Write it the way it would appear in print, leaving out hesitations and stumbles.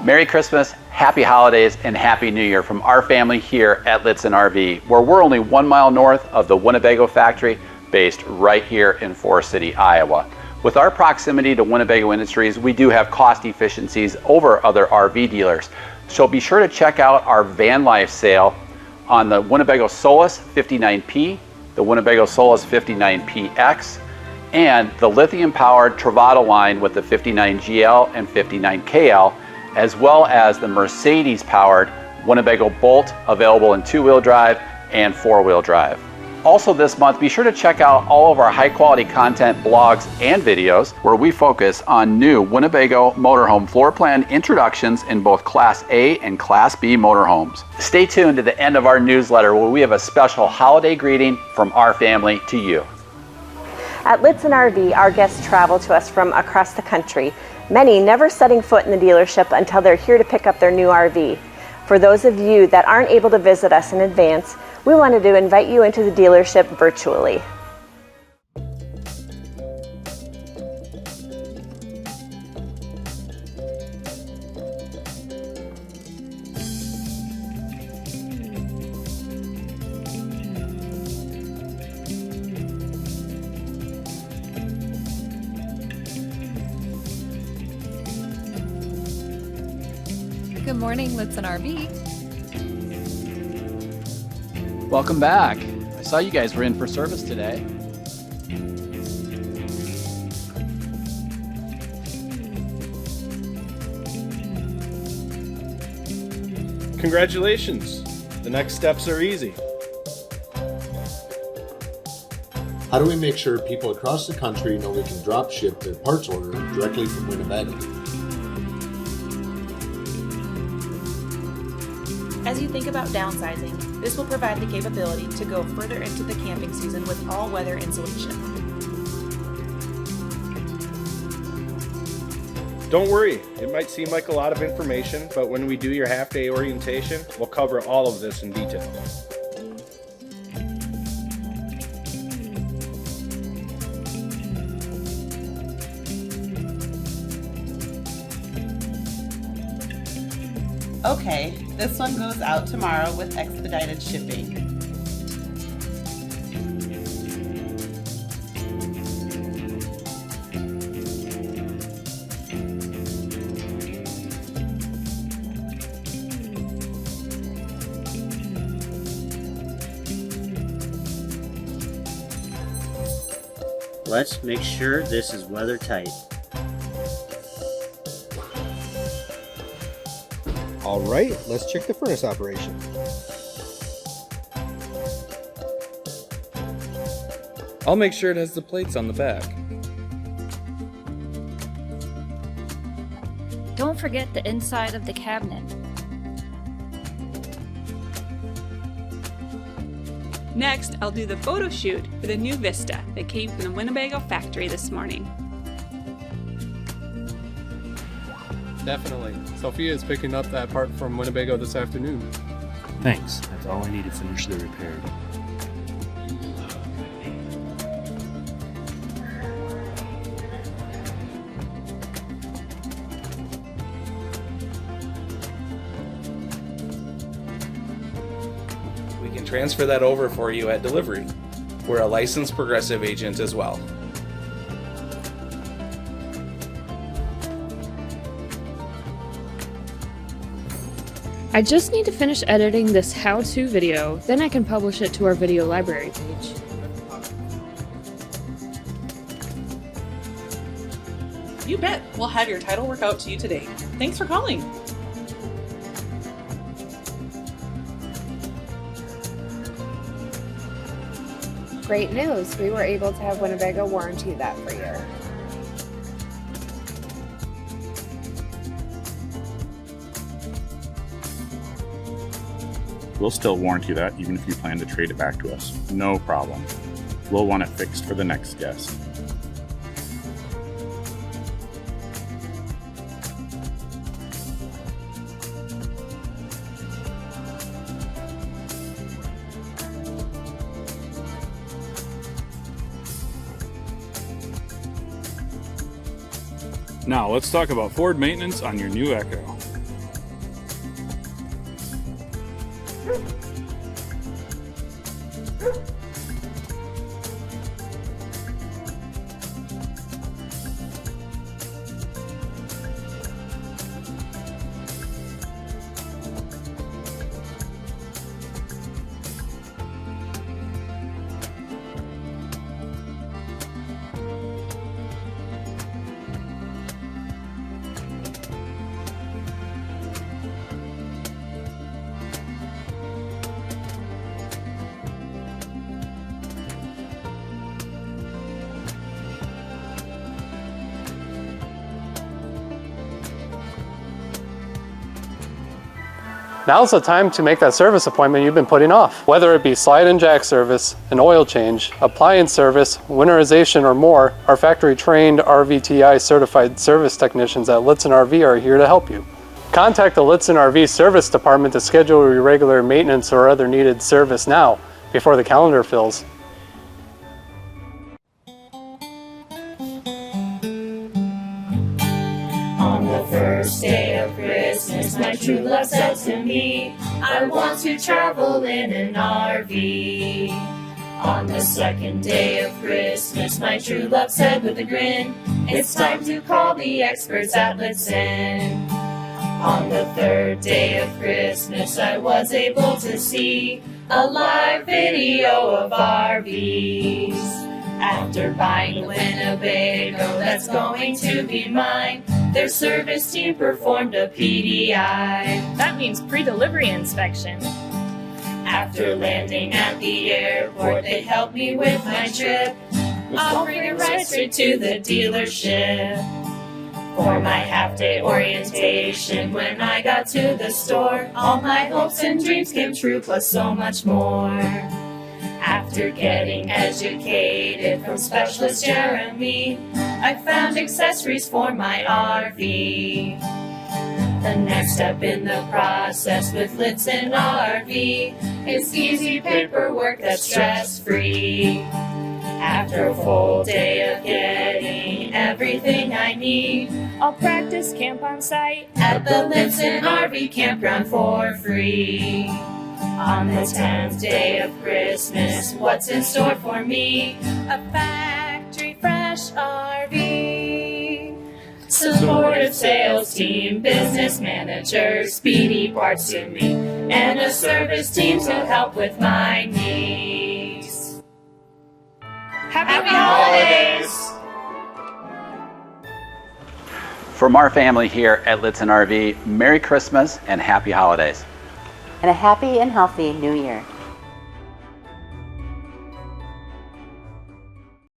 Merry Christmas, Happy Holidays, and Happy New Year from our family here at Lichtsinn RV, where we're only 1 mile north of the Winnebago Factory, based right here in Forest City, Iowa. With our proximity to Winnebago Industries, we do have cost efficiencies over other RV dealers. So be sure to check out our Vanlife sale on the Winnebago Solis 59P, the Winnebago Solis 59PX, and the lithium-powered Travato line with the 59GL and 59KL, as well as the Mercedes-powered Winnebago Bolt, available in 2-wheel drive and 4-wheel drive. Also this month, be sure to check out all of our high-quality content, blogs, and videos where we focus on new Winnebago motorhome floor plan introductions in both Class A and Class B motorhomes. Stay tuned to the end of our newsletter where we have a special holiday greeting from our family to you. At Lichtsinn RV, our guests travel to us from across the country, many never setting foot in the dealership until they're here to pick up their new RV. For those of you that aren't able to visit us in advance, we wanted to invite you into the dealership virtually. Good morning, Lichtsinn RV. Welcome back. I saw you guys were in for service today. Congratulations. The next steps are easy. How do we make sure people across the country know we can drop ship their parts order directly from Winnebago? As you think about downsizing, this will provide the capability to go further into the camping season with all-weather insulation. Don't worry, it might seem like a lot of information, but when we do your half-day orientation, we'll cover all of this in detail. Okay, this one goes out tomorrow with expedited shipping. Let's make sure this is weather tight. All right, let's check the furnace operation. I'll make sure it has the plates on the back. Don't forget the inside of the cabinet. Next, I'll do the photo shoot for the new Vista that came from the Winnebago factory this morning. Definitely. Sophia is picking up that part from Winnebago this afternoon. Thanks. That's all I need to finish the repair. We can transfer that over for you at delivery. We're a licensed Progressive agent as well. I just need to finish editing this how-to video, then I can publish it to our video library page. You bet. We'll have your title work out to you today. Thanks for calling. Great news. We were able to have Winnebago warranty that for a year. We'll still warranty that even if you plan to trade it back to us. No problem. We'll want it fixed for the next guest. Now let's talk about Ford maintenance on your new Echo. Now's the time to make that service appointment you've been putting off. Whether it be slide and jack service, an oil change, appliance service, winterization, or more, our factory-trained RVTI certified service technicians at Lichtsinn RV are here to help you. Contact the Lichtsinn RV service department to schedule your regular maintenance or other needed service now, before the calendar fills. On the first day of Christmas, my true love said to me, I want to travel in an RV. On the second day of Christmas, my true love said with a grin, it's time to call the experts at Lichtsinn. On the third day of Christmas, I was able to see a live video of RVs. After buying a Winnebago that's going to be mine, their service team performed a PDI. That means pre-delivery inspection. After landing at the airport, they helped me with my trip, offering it right straight to the dealership. For my half-day orientation, when I got to the store, all my hopes and dreams came true, plus so much more. After getting educated from specialist Jeremy, I found accessories for my RV. The next step in the process with Lichtsinn RV is easy paperwork that's stress-free. After a full day of getting everything I need, I'll practice camp on site at the Lichtsinn RV campground for free. On the 10th day of Christmas, what's in store for me? A factory fresh RV. Supportive sales team, business manager, speedy parts to me, and a service team to help with my needs. Happy holidays! From our family here at Lichtsinn RV, Merry Christmas and Happy Holidays. And a happy and healthy New Year.